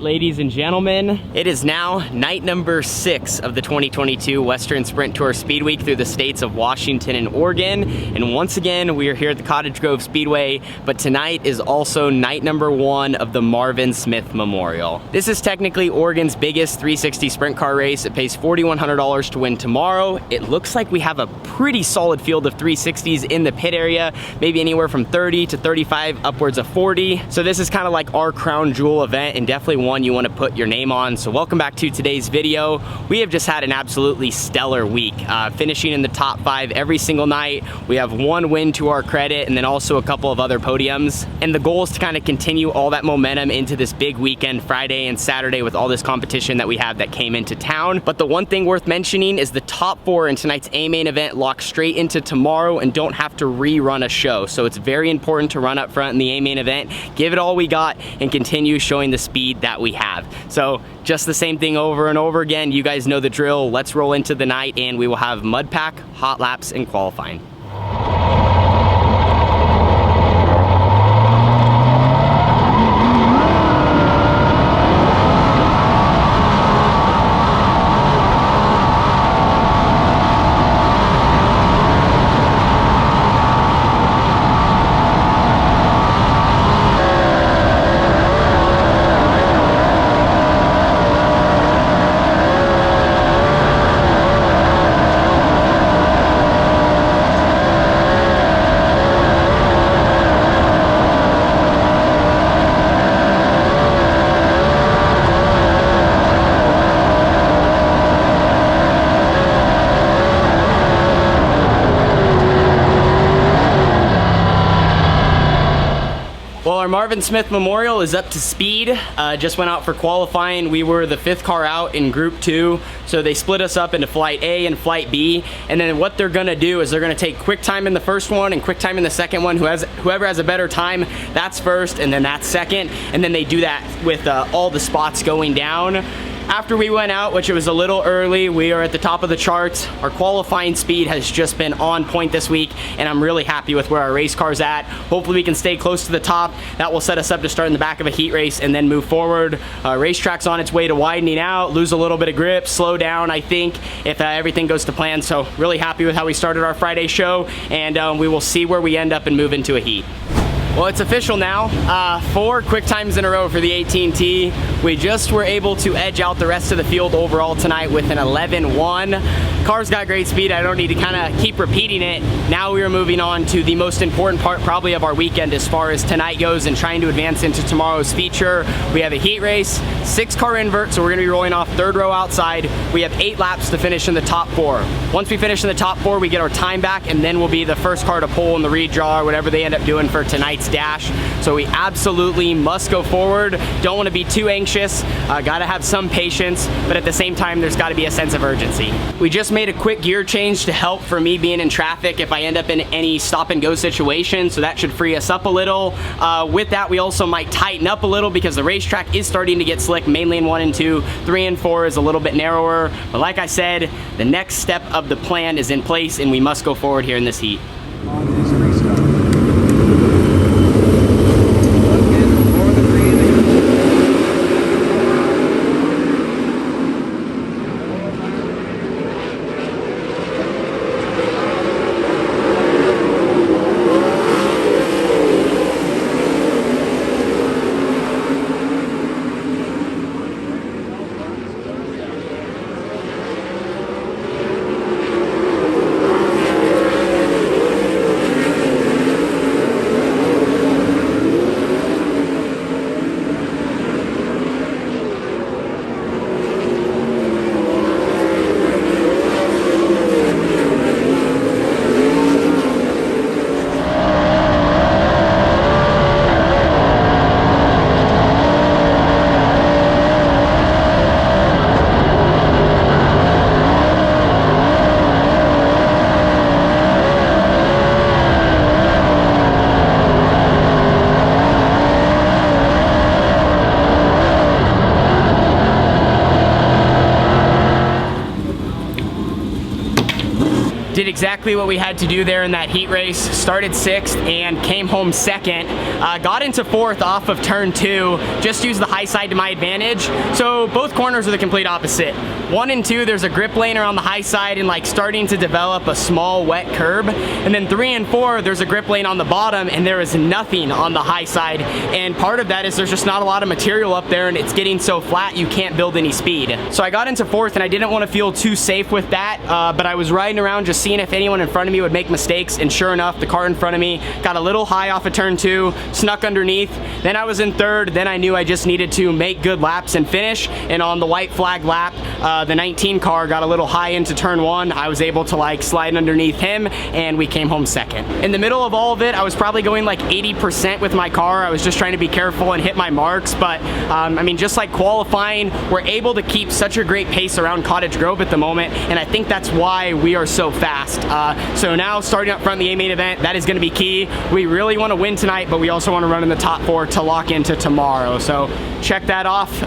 ladies and gentlemen. It is now night number 6 of the 2022 Western Sprint Tour Speedweek through the states of Washington and Oregon. And once again, we are here at the Cottage Speedway, but tonight is also night number 1 of the Marvin Smith Memorial. This is technically Oregon's biggest 360 sprint car race. It pays $4,100 to win tomorrow. It looks like we have a pretty solid field of 360s in the pit area, maybe anywhere from 30 to 35, upwards of 40. So this is kind of like our crown jewel event, and definitely one you want to put your name on. So welcome back to today's video. We have just had an absolutely stellar week, finishing in the top 5 every single night. We have 1 win to our credit, and then also a couple of other podiums. And the goal is to kind of continue all that momentum into this big weekend, Friday and Saturday, with all this competition that we have that came into town. But the one thing worth mentioning is the top 4 in tonight's A main event lock straight into tomorrow and don't have to rerun a show. So it's very important to run up front in the A main event, give it all we got, and continue showing the speed that we have. So just the same thing over and over again. You guys know the drill. Let's roll into the night, and we will have mud pack, hot laps, and qualifying. Well, our Marvin Smith Memorial is up to speed. Just went out for qualifying. We were the 5th car out in Group 2, so they split us up into Flight A and Flight B. And then what they're gonna do is they're gonna take quick time in the first one and quick time in the second one. Whoever has a better time, that's first, and then that's second. And then they do that with all the spots going down. After we went out, which it was a little early, we are at the top of the charts. Our qualifying speed has just been on point this week, and I'm really happy with where our race car's at. Hopefully we can stay close to the top. That will set us up to start in the back of a heat race and then move forward. Racetrack's on its way to widening out, lose a little bit of grip, slow down, I think, if everything goes to plan. So really happy with how we started our Friday show, and we will see where we end up and move into a heat. Well, it's official now. 4 quick times in a row for the 18T. We just were able to edge out the rest of the field overall tonight with an 11-1. Car's got great speed. I don't need to kind of keep repeating it. Now we are moving on to the most important part probably of our weekend as far as tonight goes and trying to advance into tomorrow's feature. We have a heat race, 6-car invert, so we're going to be rolling off 3rd row outside. We have 8 laps to finish in the top 4. Once we finish in the top 4, we get our time back, and then we'll be the first car to pull in the redraw or whatever they end up doing for tonight's dash. So we absolutely must go forward. Don't want to be too anxious. Got to have some patience, but at the same time, there's got to be a sense of urgency. We just made a quick gear change to help for me being in traffic if I end up in any stop and go situation, so that should free us up a little. With that, we also might tighten up a little because the racetrack is starting to get slick, mainly in 1 and 2. 3 and 4 is a little bit narrower, but like I said, the next step of the plan is in place, and we must go forward here in this heat. exactly what we had to do there in that heat race. Started 6th and came home 2nd. Got into 4th off of turn 2. Just used the high side to my advantage. So both corners are the complete opposite. 1 and 2, there's a grip lane around the high side and like starting to develop a small wet curb. And then 3 and 4, there's a grip lane on the bottom and there is nothing on the high side. And part of that is there's just not a lot of material up there and it's getting so flat you can't build any speed. So I got into 4th and I didn't want to feel too safe with that, but I was riding around just seeing if anyone in front of me would make mistakes, and sure enough, the car in front of me got a little high off of turn 2, snuck underneath. Then I was in 3rd, then I knew I just needed to make good laps and finish, and on the white flag lap, the 19 car got a little high into turn 1. I was able to like slide underneath him and we came home 2nd. In the middle of all of it, I was probably going like 80% with my car. I was just trying to be careful and hit my marks, but I mean, just like qualifying, we're able to keep such a great pace around Cottage Grove at the moment, and I think that's why we are so fast. So now starting up front in the A main event, that is going to be key. We really want to win tonight, but we also want to run in the top 4 to lock into tomorrow. So check that off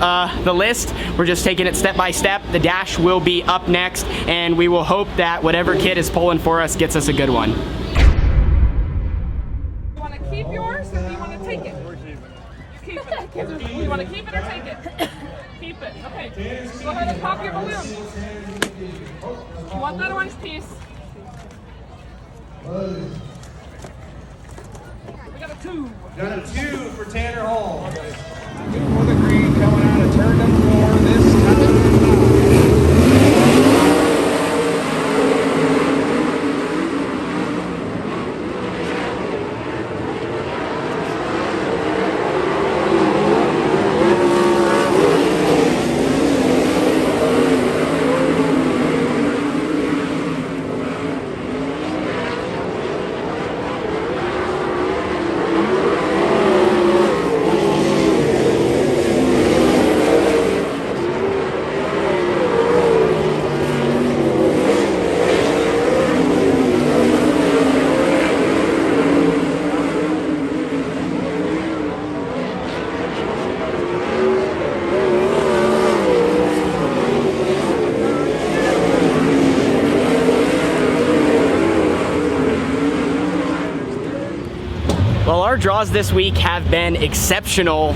the list. We're just taking it step by step. The dash will be up next, and we will hope that whatever kid is pulling for us gets us a good one. You want to keep yours or do you want to take it? Keep it. You want to keep it or take it? Keep it. Okay. Go ahead and pop your balloon. You want that orange piece? We got a 2. Got a 2 for Tanner Holmes. For the green coming out of turn number 4 this time. Well, our draws this week have been exceptional.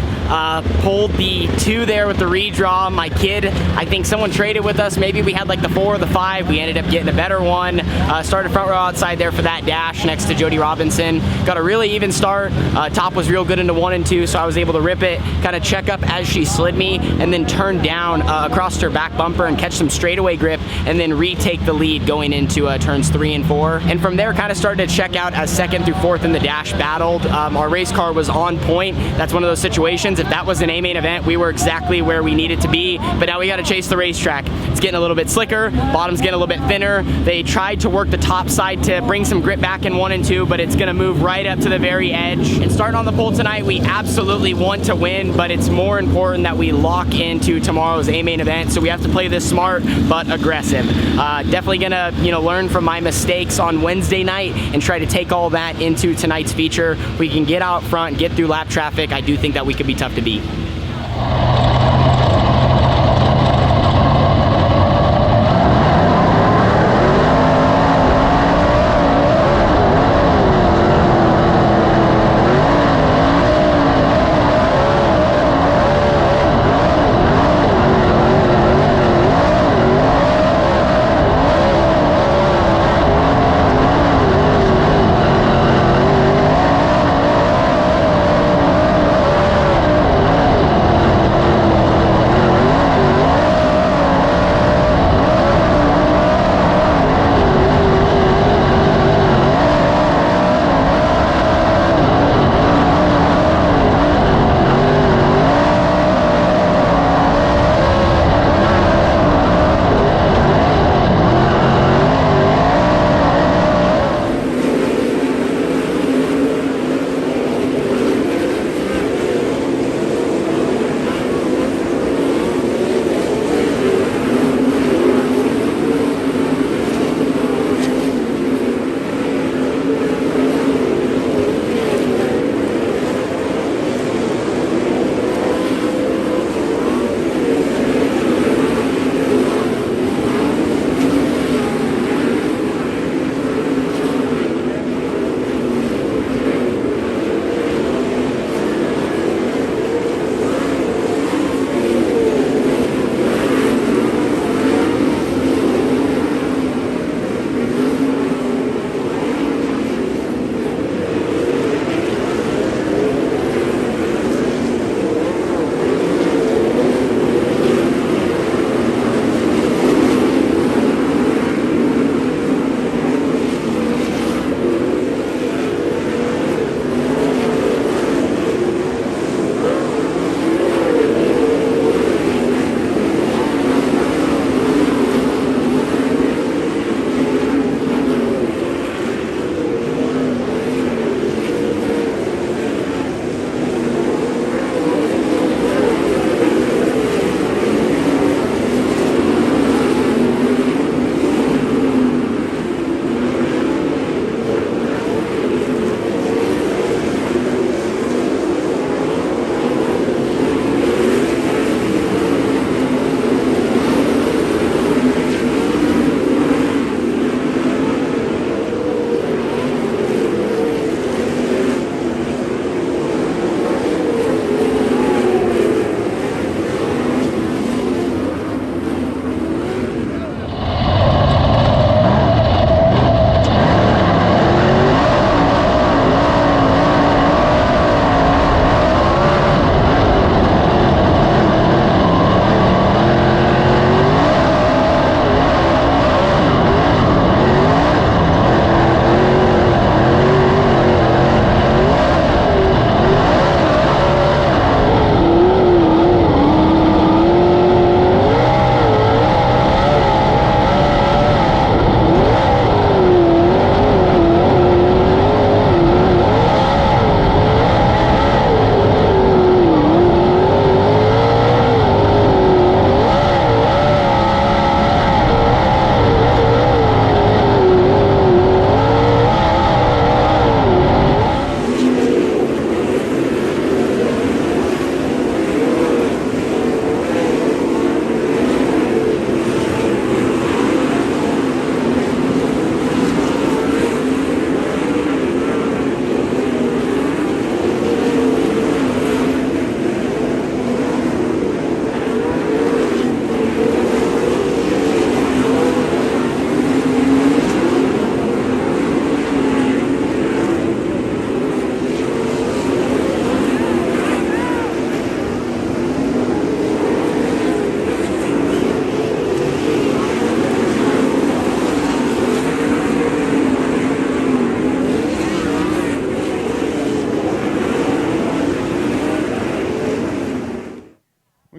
Pulled the 2 there with the redraw. My kid, I think someone traded with us. Maybe we had like the 4 or the 5. We ended up getting a better one. Started front row outside there for that dash next to Jody Robinson. Got a really even start. Top was real good into 1 and 2, so I was able to rip it, kind of check up as she slid me, and then turn down across her back bumper and catch some straightaway grip, and then retake the lead going into turns 3 and 4. And from there, kind of started to check out as 2nd through 4th in the dash battled. Our race car was on point. That's one of those situations. If that was an A main event, we were exactly where we needed to be, but now we got to chase the racetrack. It's getting a little bit slicker, bottom's getting a little bit thinner. They tried to work the top side to bring some grip back in 1 and 2, but it's gonna move right up to the very edge. And starting on the pole tonight, we absolutely want to win, but it's more important that we lock into tomorrow's A main event, so we have to play this smart but aggressive. Definitely gonna learn from my mistakes on Wednesday night and try to take all that into tonight's feature. We can get out front, get through lap traffic. I do think that we could be tough to beat.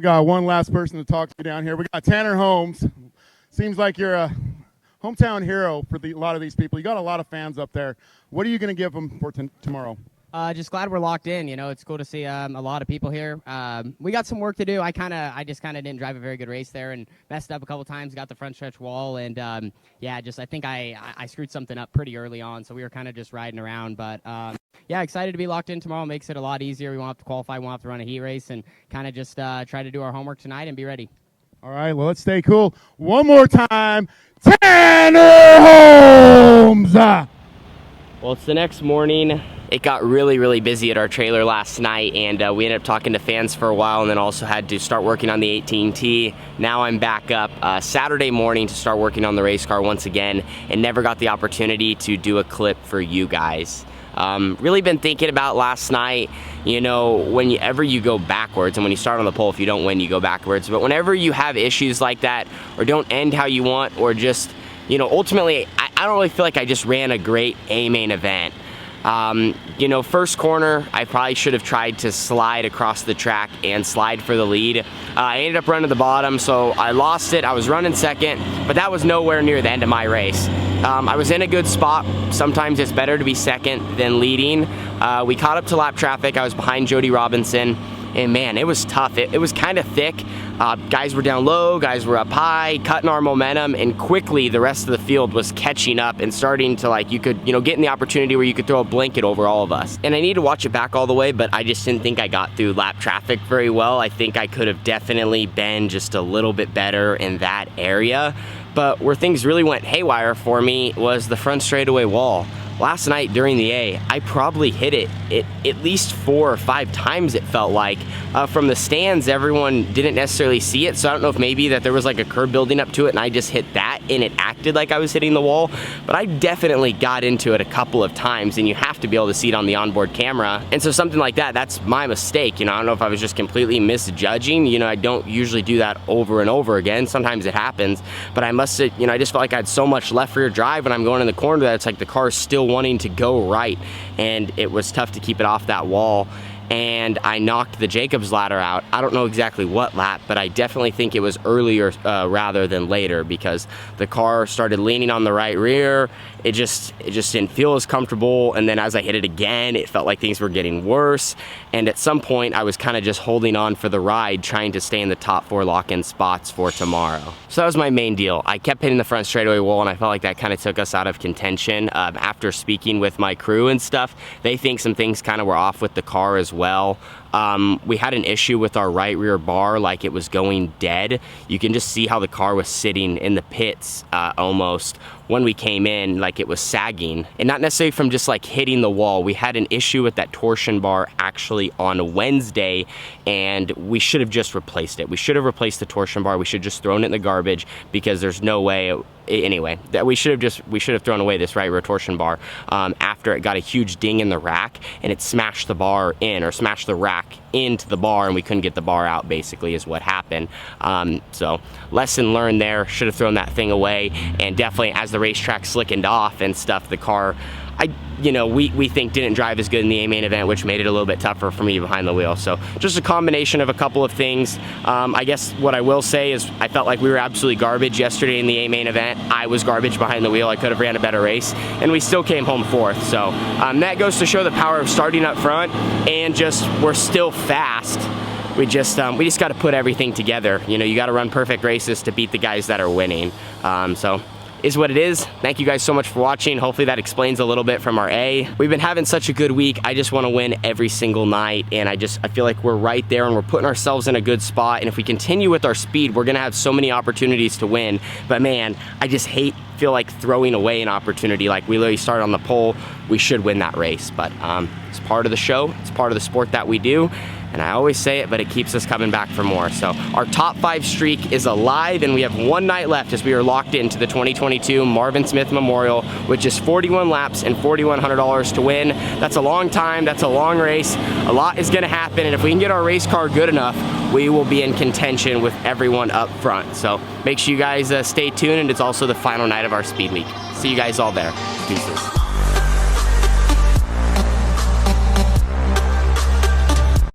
got one last person to talk to down here. We got Tanner Holmes. Seems like you're a hometown hero for a lot of these people. You got a lot of fans up there. What are you going to give them for tomorrow? Just glad we're locked in. You know, it's cool to see a lot of people here. We got some work to do. I just kind of didn't drive a very good race there and messed up a couple times. Got the front stretch wall, and I think I screwed something up pretty early on. So we were kind of just riding around. But yeah, excited to be locked in tomorrow. Makes it a lot easier. We won't have to qualify. We won't have to run a heat race, and kind of just try to do our homework tonight and be ready. All right, well, let's stay cool. One more time, Tanner Holmes. Well, it's the next morning. It got really, really busy at our trailer last night, and we ended up talking to fans for a while, and then also had to start working on the 18T. Now I'm back up Saturday morning to start working on the race car once again, and never got the opportunity to do a clip for you guys. Really been thinking about last night, you know, whenever you go backwards, and when you start on the pole, if you don't win, you go backwards. But whenever you have issues like that, or don't end how you want, or just, you know, ultimately, I don't really feel like I just ran a great A-main event. You know, first corner, I probably should have tried to slide across the track and slide for the lead. I ended up running the bottom, so I lost it. I was running second, but that was nowhere near the end of my race. I was in a good spot. Sometimes it's better to be second than leading. We caught up to lap traffic. I was behind Jody Robinson, and man, it was tough. It was kind of thick. Guys were down low, guys were up high, cutting our momentum, and quickly the rest of the field was catching up and starting to, like, you could, you know, get in the opportunity where you could throw a blanket over all of us. And I need to watch it back all the way, but I just didn't think I got through lap traffic very well. I think I could have definitely been just a little bit better in that area. But where things really went haywire for me was the front straightaway wall. Last night during the A, I probably hit it at least 4 or 5 times, it felt like. From the stands, everyone didn't necessarily see it, so I don't know if maybe that there was like a curb building up to it and I just hit that and it acted like I was hitting the wall, but I definitely got into it a couple of times, and you have to be able to see it on the onboard camera. And so something like that, that's my mistake. You know, I don't know if I was just completely misjudging. You know, I don't usually do that over and over again. Sometimes it happens, but I must have, you know, I just felt like I had so much left rear drive when I'm going in the corner that it's like the car's still wanting to go right, and it was tough to keep it off that wall. And I knocked the Jacobs ladder out. I don't know exactly what lap, but I definitely think it was earlier rather than later, because the car started leaning on the right rear. It just didn't feel as comfortable, and then as I hit it again, it felt like things were getting worse. And at some point, I was kind of just holding on for the ride, trying to stay in the top 4 lock-in spots for tomorrow. So that was my main deal. I kept hitting the front straightaway wall, and I felt like that kind of took us out of contention. After speaking with my crew and stuff, they think some things kind of were off with the car as well. We had an issue with our right rear bar, like it was going dead. You can just see how the car was sitting in the pits almost when we came in, like it was sagging, and not necessarily from just like hitting the wall. We had an issue with that torsion bar actually on Wednesday, and we should have just replaced it. We should have replaced the torsion bar. We should have just thrown it in the garbage, because there's no way, anyway, that we should have thrown away this right rear torsion bar after it got a huge ding in the rack, and it smashed the bar in, or smashed the rack into the bar, and we couldn't get the bar out, basically, is what happened. So lesson learned there. Should have thrown that thing away. And definitely as the racetrack slickened off and stuff, the car, we think didn't drive as good in the A-main event, which made it a little bit tougher for me behind the wheel. So just a combination of a couple of things. I guess what I will say is I felt like we were absolutely garbage yesterday in the A-main event. I was garbage behind the wheel. I could have ran a better race, and we still came home 4th. So that goes to show the power of starting up front, and just we're still fast. We just got to put everything together. You know, you got to run perfect races to beat the guys that are winning. So is what it is. Thank you guys so much for watching. Hopefully that explains a little bit from our A. We've been having such a good week. I just want to win every single night, and I feel like we're right there, and we're putting ourselves in a good spot. And if we continue with our speed, we're gonna have so many opportunities to win. But man, I just feel like throwing away an opportunity. Like, we literally started on the pole. We should win that race, but it's part of the show. It's part of the sport that we do. And I always say it, but it keeps us coming back for more. So our top 5 streak is alive, and we have 1 night left as we are locked into the 2022 Marvin Smith Memorial, which is 41 laps and $4,100 to win. That's a long time. That's a long race. A lot is gonna happen, and if we can get our race car good enough, we will be in contention with everyone up front. So make sure you guys stay tuned, and it's also the final night of our Speed Week. See you guys all there. Deuces.